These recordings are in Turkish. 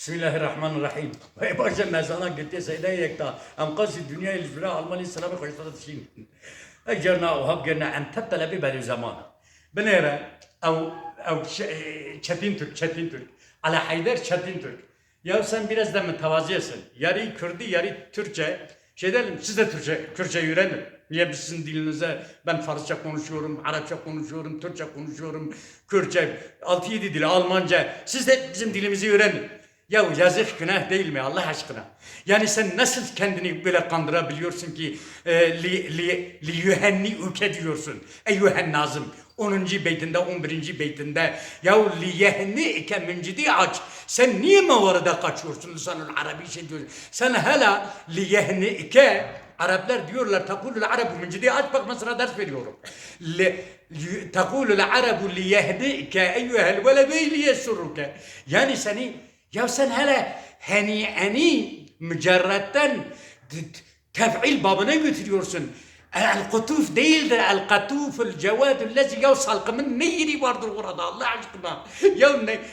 Bismillahirrahmanirrahim. Ve başa mezana gitti seyde yekta. Em qasi dünya ilfira almani selamı koştada tşin. Ecerna o hab gerna em tettelebi beli zamana. Benere ev Çetin Türk. Ala Haydar Çetin Türk. Ya sen biraz da mütevaziyesin. Yarı Kürdi, yarı Türkçe. Şey diyelim, siz de Kürtçe öğrenin. Niye biz sizin dilinize, ben Farsça konuşuyorum, Arapça konuşuyorum, Türkçe konuşuyorum, Kürtçe, 6-7 dil, Almanca. Siz de bizim dilimizi öğrenin. Ya yazık günah değil mi Allah aşkına? Yani sen nasıl kendini böyle kandırabiliyorsun ki li yuhenni üke diyorsun. Eyyühen Nazım. 10. beytinde 11. beytinde ya li yehni ike müncidi aç. Sen niye mavarada kaçıyorsun lisanul arabi şey diyorsun. Sen hala li yehni ike Araplar diyorlar takulul arabu müncidi aç bak mesela ders veriyorum. Takulul arabu li yehni ike eyyühel veledu li yesurruke. Yani ya sen hele heni'eni mücerretten tef'il babına götürüyorsun. El-kutuf değildir. El-katuful cevadüllezi ya salkımın ne yeri vardır orada Allah aşkına.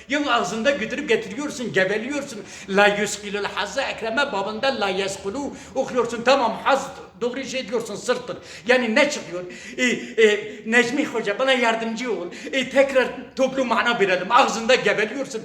Ya ağzında götürüp getiriyorsun, gebeliyorsun. La yuskilul hazza ekreme babında la yeskulu okuyorsun. Tamam haz doğru şey diyorsun sırttır. Yani ne çıkıyor? Necmi Hoca bana yardımcı ol. Tekrar toplu mana verelim. Ağzında gebeliyorsun.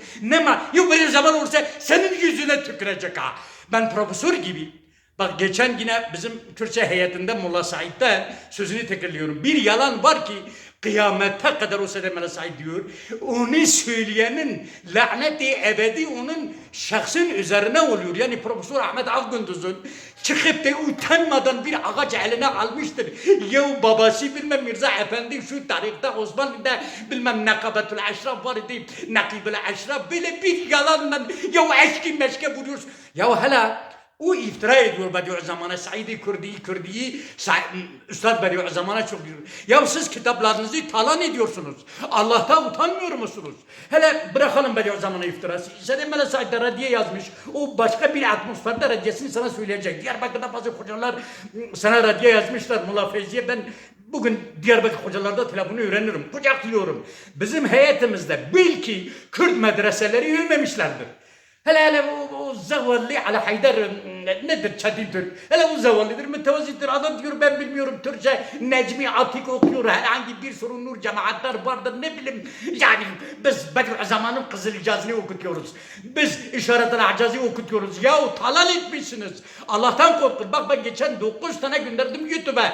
Ya böyle zaman olursa senin yüzüne tükürecek ha. Ben profesör gibi. Bak geçen yine bizim Kürtçe heyetinde Molla Said'de sözünü tekrarlıyorum. Bir yalan var ki kıyamete kadar o Molla Said diyor. Onu söyleyenin laneti ebedi onun şahsın üzerine oluyor. Yani Profesör Ahmet Akgündüz'ün çıkıp da utanmadan bir ağaç eline almıştır. Ya babası bilmem Mirza Efendi şu tarihte Osmanlı'da bilmem Nakabetul Eşraf var deyip Nakibul Eşraf böyle bir yalanla ya eşki meşke vuruyorsun. Ya hala o iftira ediyor Bediüzzaman'a, Said-i Kürdi'yi, Üstad Bediüzzaman'a çok diyor. Ya siz kitaplarınızı talan ediyorsunuz. Allah'tan utanmıyor musunuz? Hele bırakalım Bediüzzaman'a iftirası. Sedemele Said'de raddiye yazmış. O başka bir atmosferde raddiyesini sana söyleyecek. Diyarbakır'da bazı hocalar sana raddiye yazmışlar. Mulla Feyzi'ye ben bugün Diyarbakır hocalarda telefonu öğrenirim. Kucaklıyor. Bizim heyetimizde bil ki Kürt medreseleri övmemişlerdir. Hele o zavallı ala Haydar nedir Çetin Türk? Hele o zavallıdır, mütevazidir. Adam diyor ben bilmiyorum Türkçe Necmi Atik okuyor. Herhangi bir sorun nur cemaatler vardır ne bileyim. Yani biz Bediüzzaman'ın Kızıl İcazı'nı okutuyoruz. Biz İşaret-ül Acazi okutuyoruz. Yahu talal etmişsiniz. Allah'tan korkun. Bak ben geçen 9 tane gönderdim YouTube'a.